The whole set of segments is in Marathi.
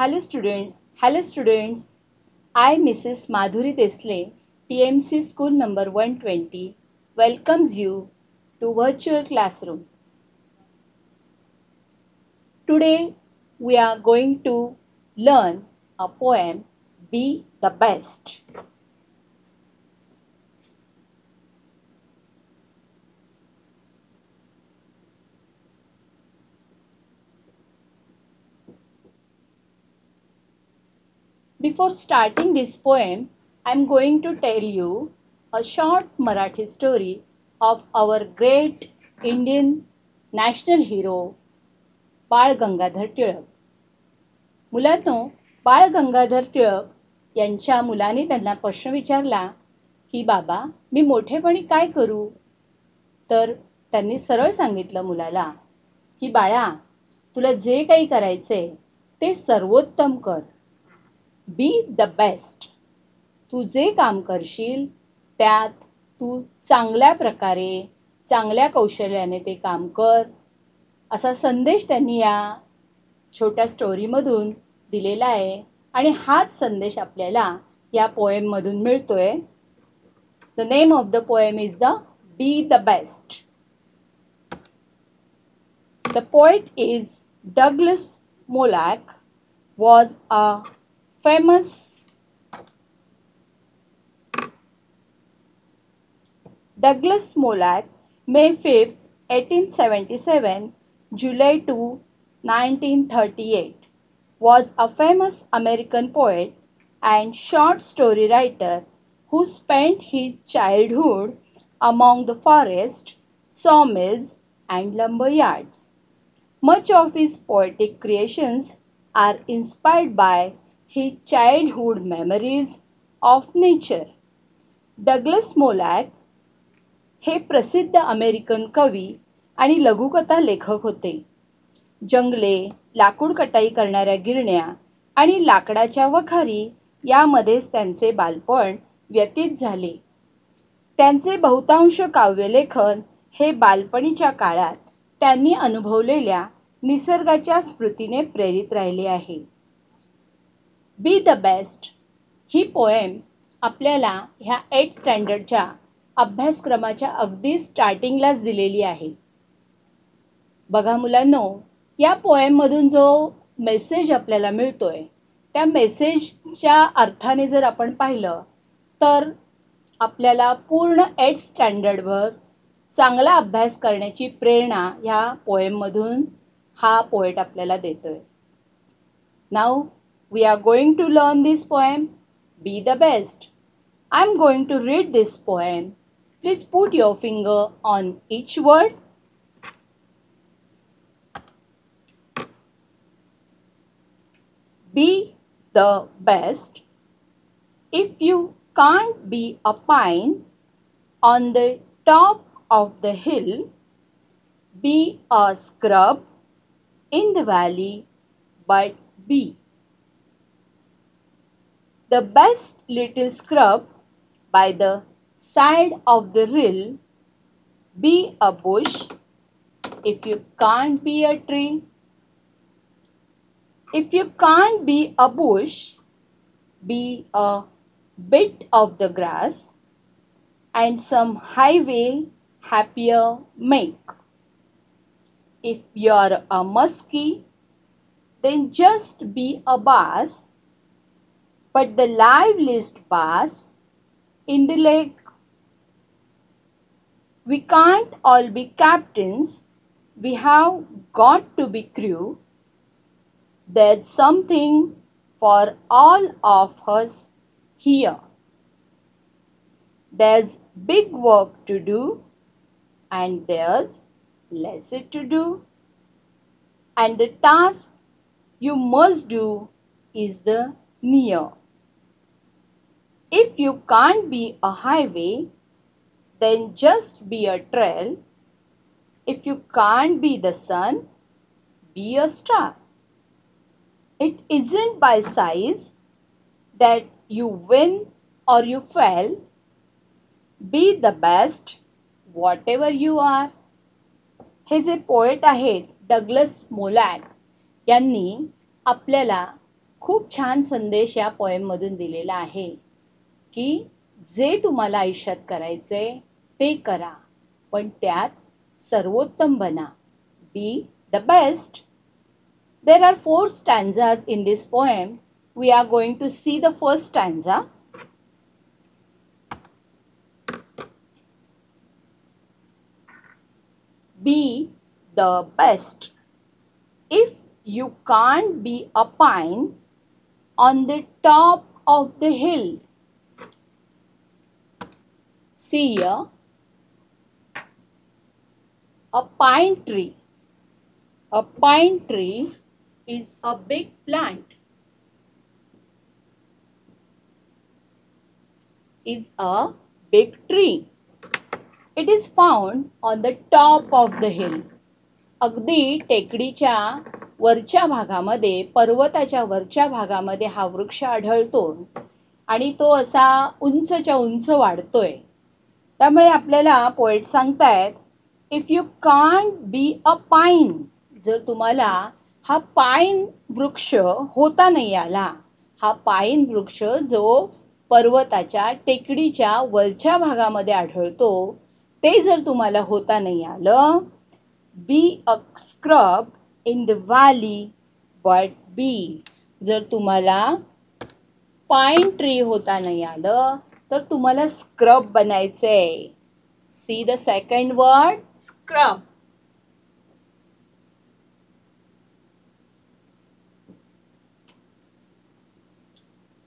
Hello students. I, Mrs. Madhuri Desle, TMC School number 120, welcomes you to virtual classroom. Today we are going to learn a poem, Be the Best. Before starting this poem, I am going to tell you a short Marathi story of our great Indian national hero, Bal Gangadhar Tilak. मुलांनो, बाळ गंगाधर टिळक यांच्या मुलाने त्यांना प्रश्न विचारला की बाबा, मी मोठेपणी काय करू? तर त्यांनी सरळ सांगितलं मुलाला की बाळा, तुला जे काही करायचंय ते सर्वोत्तम कर. Be the best. तू जे काम करशील त्यात तू चांगल्या प्रकारे, चांगल्या कौशल्याने ते काम कर. असा संदेश त्यांनी या छोट्या स्टोरीमधून दिलेला आहे आणि हाच संदेश आपल्याला या पोएम मधून मिळतोय. The name of the poem is the Be the Best. The poet is Douglas Molac, was a famous Douglas Molac, May 5th, 1877, July 2, 1938, was a famous American poet and short story writer who spent his childhood among the forest, sawmills, and lumber yards. Much of his poetic creations are inspired by his childhood memories of nature. Douglas Malloch हे प्रसिद्ध अमेरिकन कवी आणि लघुकथा लेखक होते. जंगले, लाकूड कटाई करणाऱ्या गिरण्या आणि लाकडाच्या वखारी यामध्येच त्यांचे बालपण व्यतीत झाले. त्यांचे बहुतांश काव्यलेखन हे बालपणीच्या काळात त्यांनी अनुभवलेल्या निसर्गाच्या स्मृतीने प्रेरित राहिले आहे. Be the best he poem आपल्याला ह्या 8th स्टँडर्डच्या अभ्यासक्रमाच्या अगदी स्टार्टिंगलाच दिलेली आहे. बघा मुलांनो, या पोएम मधून जो मेसेज आपल्याला मिळतोय त्या मेसेजच्या अर्थाने जर आपण पाहिलं तर आपल्याला पूर्ण 8th स्टँडर्डवर चांगला अभ्यास करण्याची प्रेरणा ह्या पोएम मधून हा पोएट आपल्याला देतोय. Now we are going to learn this poem, Be the Best. I am going to read this poem. Please put your finger on each word. Be the best. If you can't be a pine on the top of the hill, be a scrub in the valley, but be the best little scrub by the side of the rill. Be a bush if you can't be a tree. If you can't be a bush, be a bit of the grass and some highway happier make. If you're a muskie, then just be a bass, but the liveliest bass in the lake. We can't all be captains, we have got to be crew. There's something for all of us here. There's big work to do and there's lesser to do. And the task you must do is the near. If you can't be a highway, then just be a trail. If you can't be the sun, be a star. It isn't by size that you win or you fail. Be the best whatever you are. हे जे पोएट आहेत डगलस मोलॅक यांनी आपल्याला खूप छान संदेश या पोएम मधून दिलेला आहे की जे तुम्हाला आयुष्यात करायचंय ते करा, पण त्यात सर्वोत्तम बना. Be the best. There are 4 stanzas in this poem. We are going to see the first stanza. Be the best. If you can't be a pine on the top of the hill. See here, a pine tree. A pine tree is a big plant. Is a big tree. It is found on the top of the hill. अगदी टेकडीच्या वरच्या भागामध्ये, पर्वताच्या वरच्या भागामध्ये हा वृक्ष आढळतो आणि तो असा उंचच्या उंच वाढतोय. त्यामुळे आपल्याला पोएट सांगतायत, if you can't be a pine, जर तुम्हाला हा पाईन वृक्ष होता नाही आला, हा पाईन वृक्ष जो पर्वताच्या टेकडीच्या वरच्या भागामध्ये आढळतो, ते जर तुम्हाला होता नाही आलं, be a scrub in the valley, but be, जर तुम्हाला पाईन ट्री होता नाही आलं तर तुम्हाला स्क्रब बनायचंय. See the second word, scrub.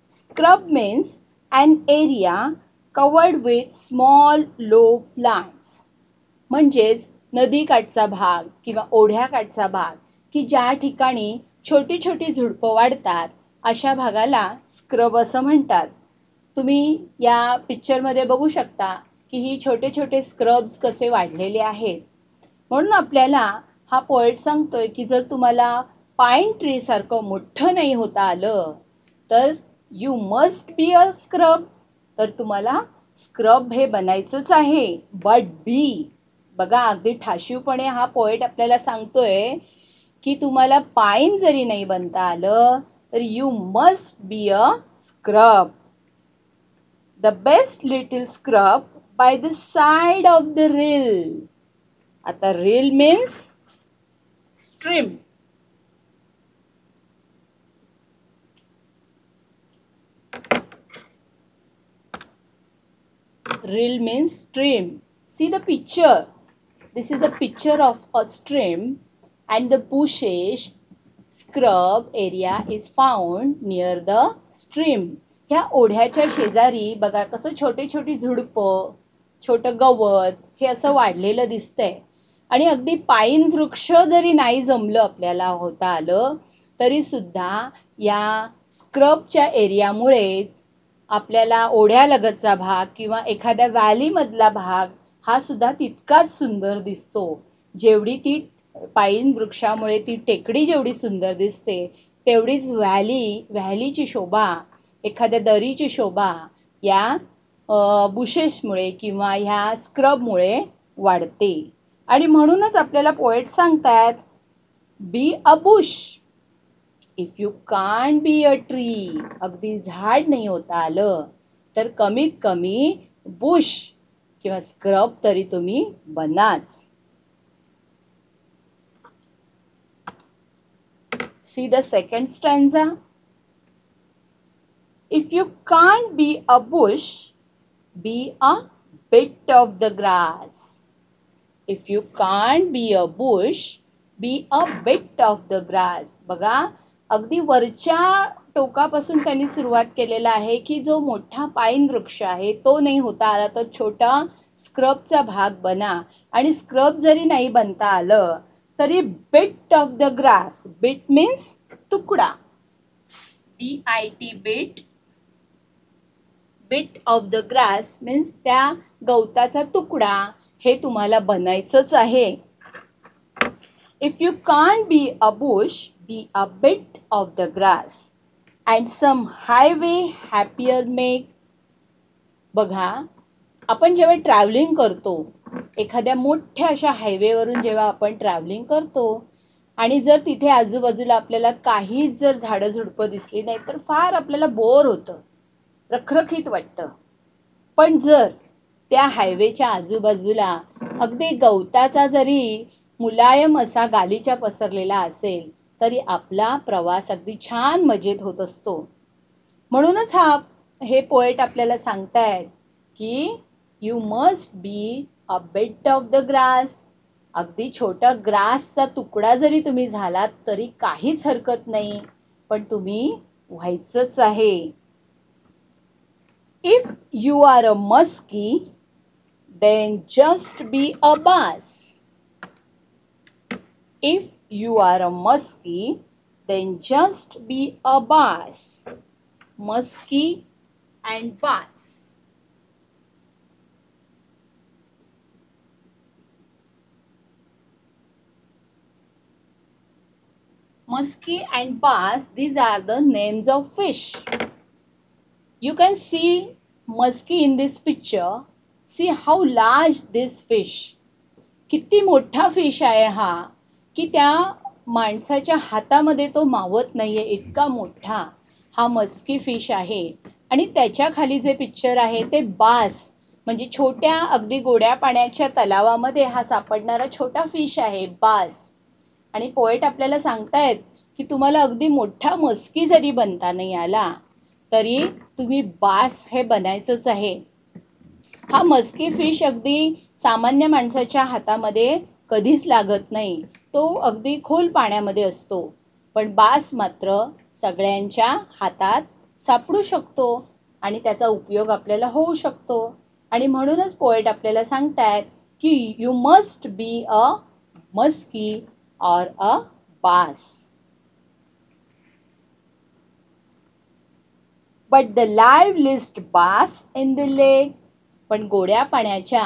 Scrub means an area covered with small low plants. म्हणजेच नदीकाठचा भाग किंवा ओढ्याकाठचा भाग की ज्या ठिकाणी छोटी छोटी झुडपं वाढतात, अशा भागाला स्क्रब असं म्हणतात. तुम्ही या पिक्चरमध्ये बघू शकता की ही छोटे छोटे स्क्रब्स कसे वाढलेले आहेत. म्हणून आपल्याला हा पोएट सांगतोय की जर तुम्हाला पाईन ट्री सारखं मोठं नाही होता आलं तर you must be a scrub, तर तुम्हाला स्क्रब हे बनायचंच आहे. बट बी, बघा अगदी ठाशीवपणे हा पोएट आपल्याला सांगतोय की तुम्हाला पाईन जरी नाही बनता आलं तर you must be a scrub. The best little scrub by the side of the rill. आता rill means stream. Rill means stream. See the picture. This is a picture of a stream and the bushes scrub area is found near the stream. ह्या ओढ्याच्या शेजारी बघा कसं छोटे छोटी झुडपं, छोटं गवत हे असं वाढलेलं दिसतंय. आणि अगदी पाईन वृक्ष जरी नाही जमलं आपल्याला होता आलं तरी सुद्धा या स्क्रबच्या एरियामुळेच आपल्याला ओढ्यालगतचा भाग किंवा एखाद्या व्हॅली मधला भाग हा सुद्धा तितकाच सुंदर दिसतो. जेवढी ती पाईन वृक्षामुळे ती टेकडी जेवढी सुंदर दिसते तेवढीच व्हॅलीची शोभा, एखाद्या दरीची शोभा या बुशेसमुळे किंवा ह्या स्क्रबमुळे वाढते. आणि म्हणूनच आपल्याला पोएट सांगतात, be a bush. If you can't be a tree, अगदी झाड नाही होता आलं तर कमीत कमी बुश किंवा स्क्रब तरी तुम्ही बनाच. See the second stanza. If you can't be a bush, be a bit of the grass. If you can't be a bush, be a bit of the grass. बघा अगदी वरच्या टोकापासून त्यांनी सुरुवात केलेला आहे की जो मोठा पाईन वृक्ष आहे तो नाही होता आला तर छोटा स्क्रबचा भाग बना. आणि स्क्रब जरी नाही बनता आलं तरी bit of the grass. Bit means तुकडा. BIT bit. Bit of the grass means त्या गवताचा तुकडा हे तुम्हाला बनायचंच आहे. If you can't be a bush, be a bit of the grass and some highway happier make. बघा आपण जेव्हा ट्रॅव्हलिंग करतो, एखाद्या मोठ्या अशा हायवेवरून जेव्हा आपण ट्रॅव्हलिंग करतो आणि जर तिथे आजूबाजूला आपल्याला काहीच जर झाडं झुडपं दिसली नाही तर फार आपल्याला बोर होतं, रखरखीत वाटतं. पण जर त्या हायवेच्या आजूबाजूला अगदी गवताचा जरी मुलायम असा गालीचा पसरलेला असेल तरी आपला प्रवास अगदी छान मजेत होत असतो. म्हणूनच हे पोएट आपल्याला सांगतायत की you must be a bit of the grass. अगदी छोटा ग्रासचा तुकडा जरी तुम्ही झालात तरी काहीच हरकत नाही, पण तुम्ही व्हायचंच आहे. If you are a muskie, then just be a bass. If you are a muskie, then just be a bass. Muskie and bass. Muskie and bass, these are the names of fish. You can see muskie in this picture. See how large this fish. किती मोठा फिश आहे हा, की त्या माणसाच्या हातामध्ये तो मावत नाहीये इतका मोठा हा मस्की फिश आहे. आणि त्याच्या खाली जे पिक्चर आहे ते बास, म्हणजे छोट्या अगदी गोड्या पाण्याच्या तलावामध्ये हा सापडणारा छोटा फिश आहे, बास. आणि पोएट आपल्याला सांगतायत की तुम्हाला अगदी मोठा मस्की जरी बनता नाही आला तरी तुम्ही बास हे बनायचंच आहे. हा मस्की फिश अगदी सामान्य माणसाच्या हातामध्ये कधीच लागत नाही, तो अगदी खोल पाण्यामध्ये असतो. पण बास मात्र सगळ्यांच्या हातात सापडू शकतो आणि त्याचा उपयोग आपल्याला होऊ शकतो. आणि म्हणूनच पोएट आपल्याला सांगतायत की you must be a musky or a bass. But the liveliest bass in the lake. पण गोड्या पाण्याच्या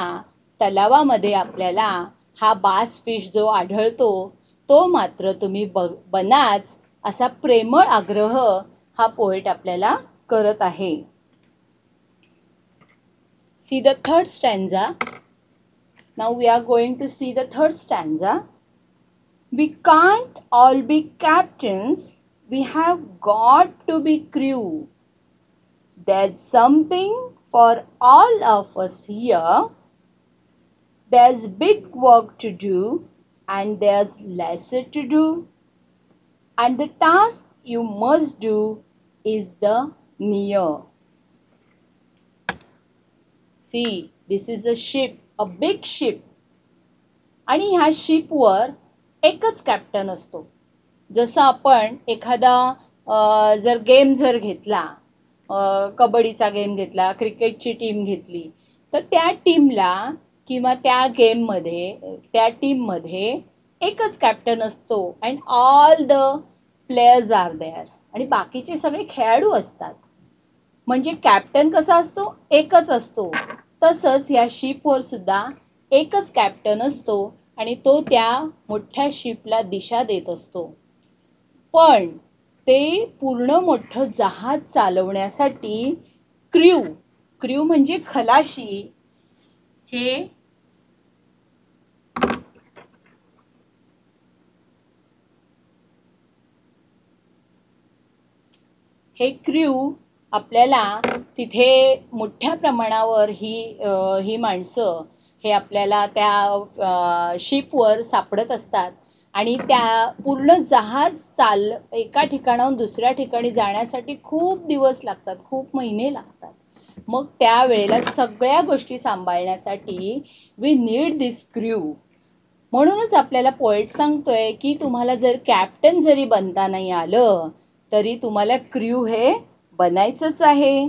तलावामध्ये आपल्याला हा बास फिश जो आढळतो तो मात्र तुम्ही बनाच असा प्रेमळ आग्रह हा पोएट आपल्याला करत आहे. See the third stanza. Now we are going to see the third stanza. We can't all be captains, we have got to be crew. There's something for all of us here. There's big work to do and there's lesser to do. And the task you must do is the near. See, this is a ship, a big ship. आणि ह्या शिपवर एकच कॅप्टन असतो. जसं आपण एखादा जर गेम जर घेतला, कबड्डीचा गेम घेतला, क्रिकेटची टीम घेतली, तर त्या टीमला किंवा त्या टीममध्ये एकच कॅप्टन असतो and all the players are there. आणि बाकीचे सगळे खेळाडू असतात. म्हणजे कॅप्टन कसा असतो, एकच असतो. तसंच या शिपवर सुद्धा एकच कॅप्टन असतो आणि तो त्या मोठ्या शिपला दिशा देत असतो. पण ते पूर्ण मोठं जहाज चालवण्यासाठी क्र्यू म्हणजे खलाशी हे क्र्यू आपल्याला तिथे मोठ्या प्रमाणावर ही माणसं हे आपल्याला त्या शिपवर सापडत असतात. आणि त्या पूर्ण जहाज एका ठिकाणाहून दुसऱ्या ठिकाणी जाण्यासाठी खूप दिवस लागतात, खूप महिने लागतात. मग त्यावेळेला सगळ्या गोष्टी सांभाळण्यासाठी वी नीड दिस क्र्यू. म्हणूनच आपल्याला पोएट सांगतोय की तुम्हाला जर कॅप्टन जरी बनता नाही आलं तरी तुम्हाला क्र्यू हे बनायचंच आहे.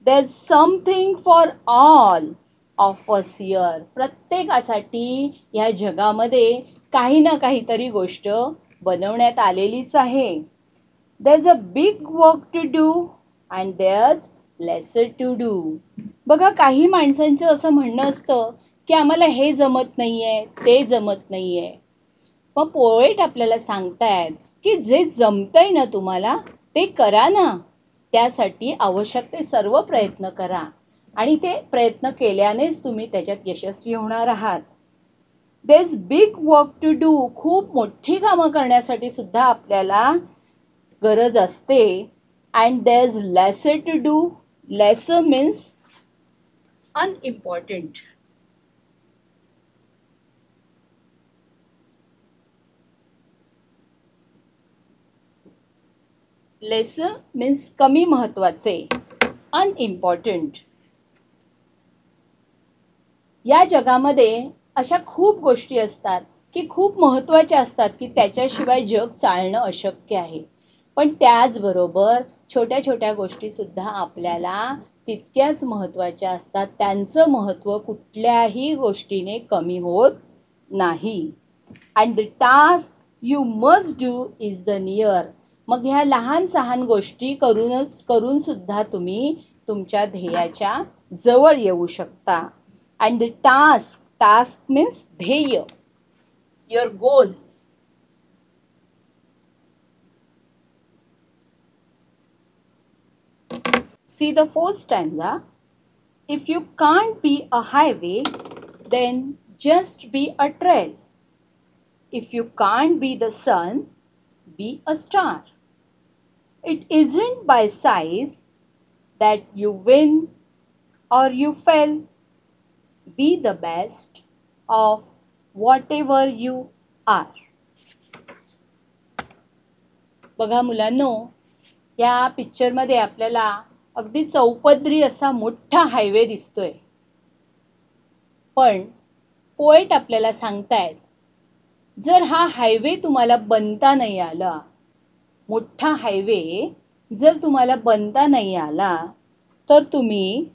There's something for all of us here. प्रत्येकासाठी या जगामध्ये काही ना काहीतरी गोष्ट बनवण्यात आलेलीच आहे. There's a big work to do and there's lesser to do. बघा, काही माणसांचं असं म्हणणं असतं की आम्हाला हे जमत नाहीये, ते जमत नाहीये. मग पोएट आपल्याला सांगतायत की जे जमतंय ना तुम्हाला ते करा ना. त्यासाठी आवश्यक ते सर्व प्रयत्न करा आणि ते प्रयत्न केल्यानेच तुम्ही त्याच्यात यशस्वी होणार आहात. There's big work to do. खूप मोठी कामं करण्यासाठी सुद्धा आपल्याला गरज असते. And there's lesser to do. Lesser means unimportant. Lesser means कमी महत्वाचे. Unimportant. या जगामध्ये अशा खूप गोष्टी असतात की खूप महत्त्वाच्या असतात की त्याच्याशिवाय जग चालणं अशक्य आहे. पण त्याचबरोबर छोट्या छोट्या गोष्टी सुद्धा आपल्याला तितक्याच महत्त्वाच्या असतात. त्यांचं महत्त्व कुठल्याही गोष्टीने कमी होत नाही. And the task you must do is the near. मग ह्या लहान सहान गोष्टी करून सुद्धा तुम्ही तुमच्या ध्येयाच्या जवळ येऊ शकता. And the task means dheya, your goal. See the fourth stanza. If you can't be a highway, then just be a trail. If you can't be the sun, be a star. It isn't by size that you win or you fail. Be the best of whatever you are. बघा मुलांनो, या पिक्चरमध्ये आपल्याला अगदी चौपदरी असा मोठा हायवे दिसतोय. पण पोएट आपल्याला सांगतायत, जर हा हायवे तुम्हाला बनता नाही आला, मोठा हायवे जर तुम्हाला बनता नाही आला, तर तुम्ही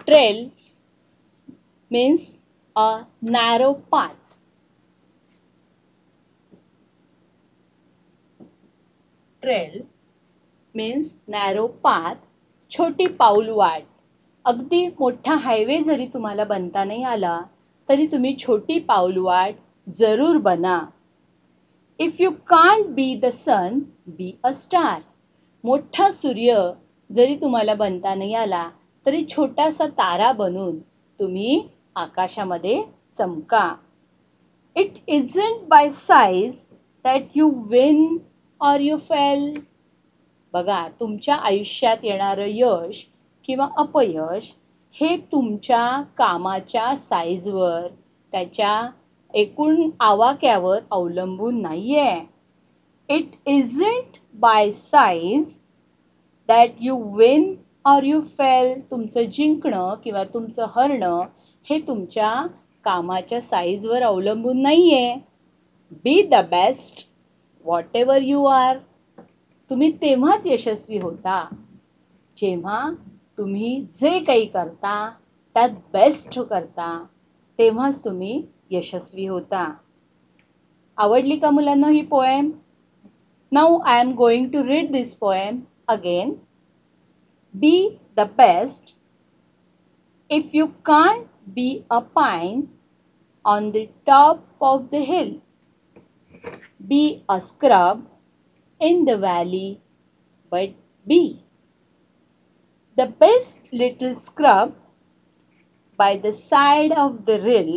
trail means a narrow path. Trail means narrow path, छोटी पाऊलवाट. अगदी मोठा हायवे जरी तुम्हाला बनता नाही आला, तरी तुम्ही छोटी पाऊलवाट जरूर बना. If you can't be the sun, be a star. मोठा सूर्य जरी तुम्हाला बनता नाही आला, तरी छोटासा तारा बनून तुम्ही आकाशामध्ये चमका. It isn't by size that you win or you fail. बघा, तुमच्या आयुष्यात येणारं यश किंवा अपयश हे तुमच्या कामाच्या साईजवर, त्याच्या एकूण आवाक्यावर अवलंबून नाहीये. It isn't by size that you win or you fail. तुमचं जिंकणं किंवा तुमचं हरणं हे तुमच्या कामाच्या साईजवर अवलंबून नाहीये. Be the best whatever you are. तुम्ही तेव्हाच यशस्वी होता जेव्हा तुम्ही जे काही करता त्यात बेस्ट करता, तेव्हाच तुम्ही यशस्वी होता. आवडली का मुलांनो ही poem? Now I am going to read this poem again. Be the best. If you can't be a pine on the top of the hill, be a scrub in the valley, but be the best little scrub by the side of the rill.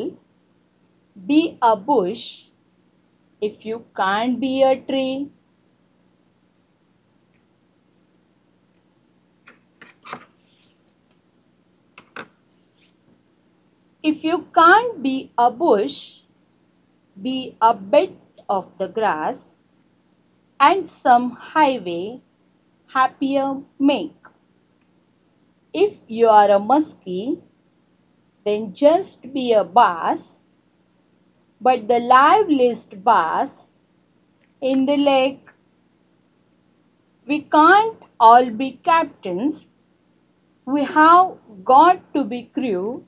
Be a bush if you can't be a tree. If you can't be a bush, be a bit of the grass, and some highway happier make. If you are a muskie, then just be a bass, but the liveliest bass in the lake. We can't all be captains. We have got to be crew.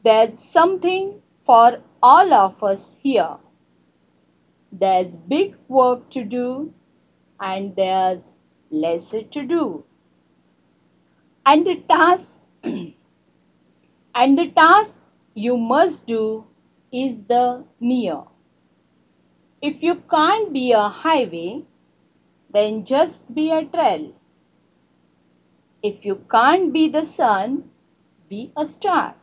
There's something for all of us here. There's big work to do, and there's lesser to do. And the task and the task you must do is the near. If you can't be a highway, then just be a trail. If you can't be the sun, be a star.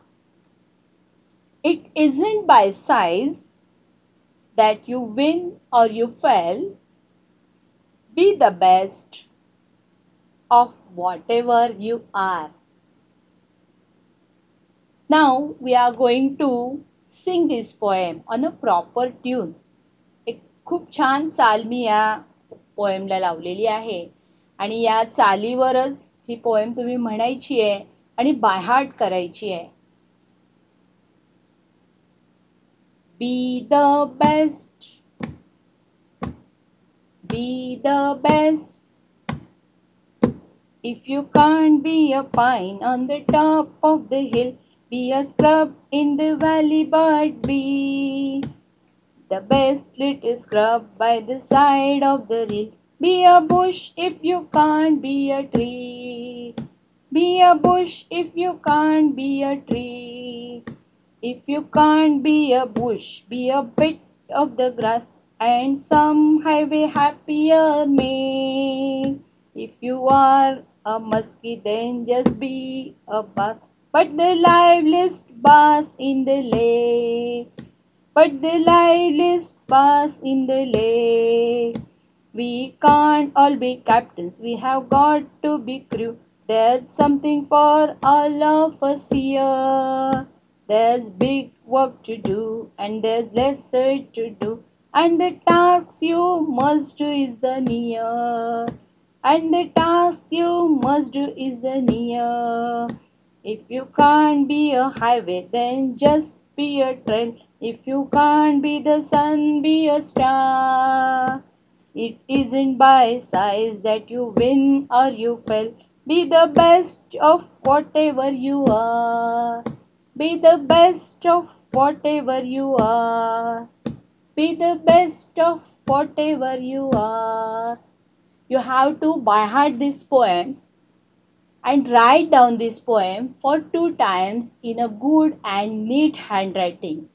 It isn't by size that you win or you fail. Be the best of whatever you are. Now we are going to sing this poem on a proper tune. एक खूप छान चाल मी या पोएमला लावलेली आहे आणि या चालीवरच ही पोएम तुम्ही म्हणायची आहे आणि बाय हार्ट करायची आहे. Be the best. Be the best. If you can't be a pine on the top of the hill, be a scrub in the valley, but be the best little scrub by the side of the hill. Be a bush if you can't be a tree. Be a bush if you can't be a tree. If you can't be a bush, be a bit of the grass and some highway happier may. If you are a muskie, then just be a bass, but the liveliest bass in the lake. But the liveliest bass in the lake. We can't all be captains, we have got to be crew. There's something for all of us here. There's big work to do and there's lesser to do. And the task you must do is the near. And the task you must do is the near. If you can't be a highway, then just be a trail. If you can't be the sun, be a star. It isn't by size that you win or you fail. Be the best of whatever you are. Be the best of whatever you are. Be the best of whatever you are. You have to by heart this poem and write down this poem for 2 times in a good and neat handwriting.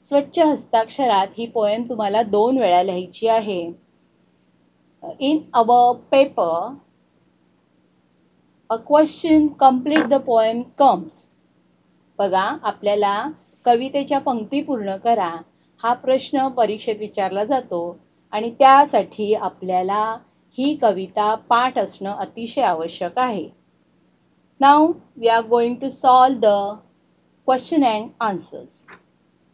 स्वच्छ हस्ताक्षरात ही पोएम तुम्हाला 2 वेळा लिहायची आहे. In our paper, a question complete the poem comes. बघा आपल्याला कवितेच्या पंक्ती पूर्ण करा हा प्रश्न परीक्षेत विचारला जातो आणि त्यासाठी आपल्याला ही कविता पाठ असणं अतिशय आवश्यक आहे. Now we are going to solve the question and answers.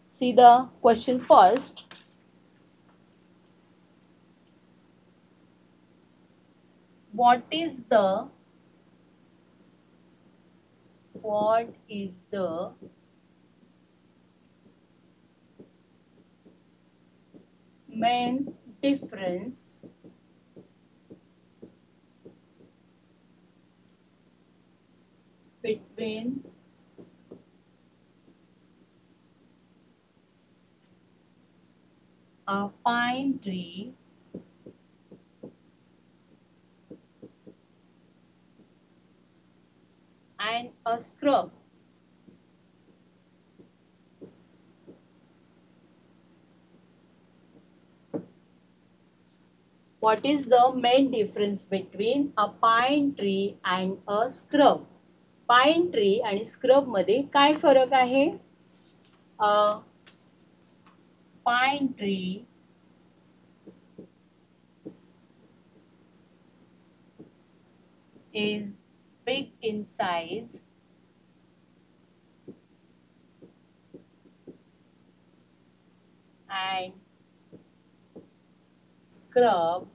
See the question first. What is the main difference between a pine tree and a scrub? What is the main difference between a pine tree and a scrub? Pine tree आणि scrub मध्ये काय फरक आहे? A pine tree is big in size and scrub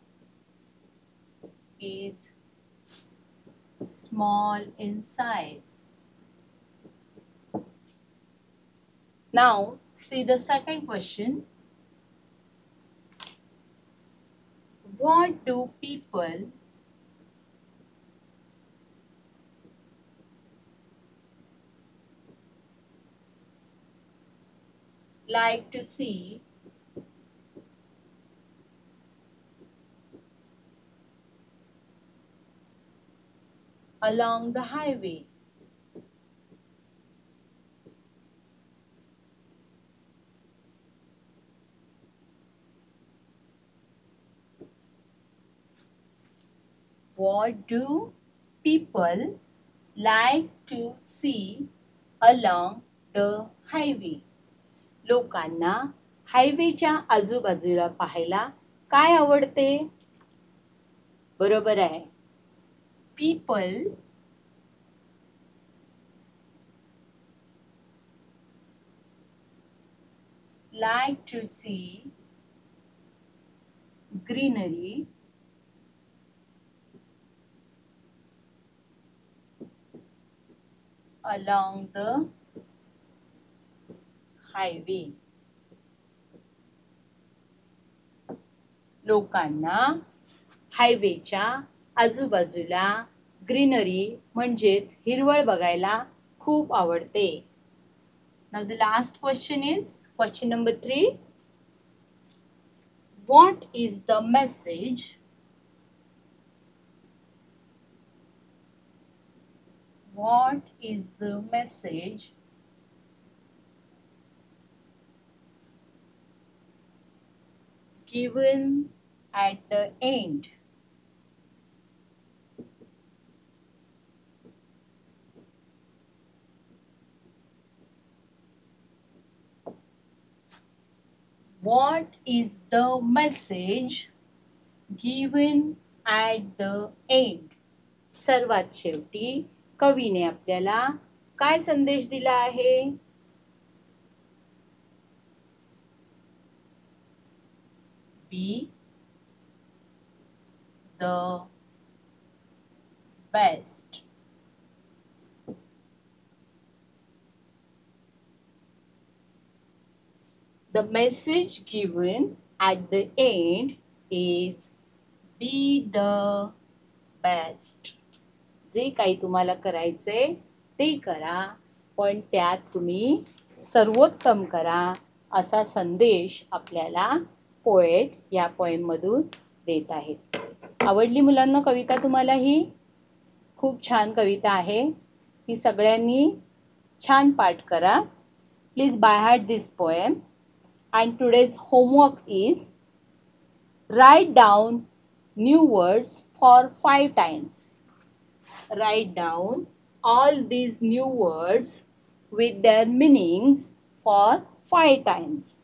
is small in size. Now see the second question. What do people like to see along the highway? What do people like to see along the highway. लोकांना हायवेच्या आजूबाजूला पाहायला काय आवडते? बरोबर आहे. People like to see greenery along the highway. लोकांना हायवेच्या आजूबाजूला ग्रीनरी म्हणजेच हिरवळ बघायला खूप आवडते. Now the last question is question number 3. What is the message given at the end? What is the message given at the end? सर्वात शेवटी कवीने आपल्याला काय संदेश दिला आहे? Be the best. The message given at the end is be the best. जे काही तुम्हाला करायचंय ते करा, पण त्यात तुम्ही सर्वोत्तम करा असा संदेश आपल्याला पोएट या पोएम मधून देत आहेत. आवडली मुलांना कविता तुम्हाला? ही खूप छान कविता आहे. ती सगळ्यांनी छान पाठ करा. Please by heart this poem. And today's homework is write down new words for 5 times. Write down all these new words with their meanings for 5 times.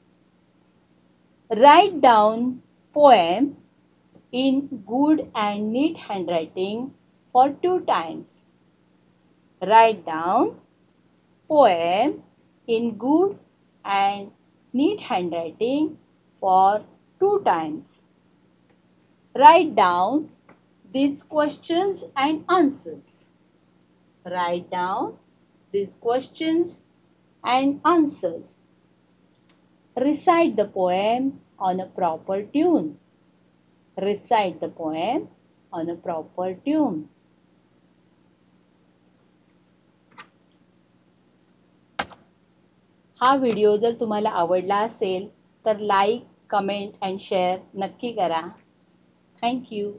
Write down poem in good and neat handwriting for 2 times. Write down poem in good and neat handwriting for 2 times. Write down these questions and answers. Write down these questions and answers. Recite the poem on a proper tune. Recite the poem on a proper tune. हा व्हिडिओ जर तुम्हाला आवडला असेल तर लाईक, कमेंट अँड शेअर नक्की करा. Thank you.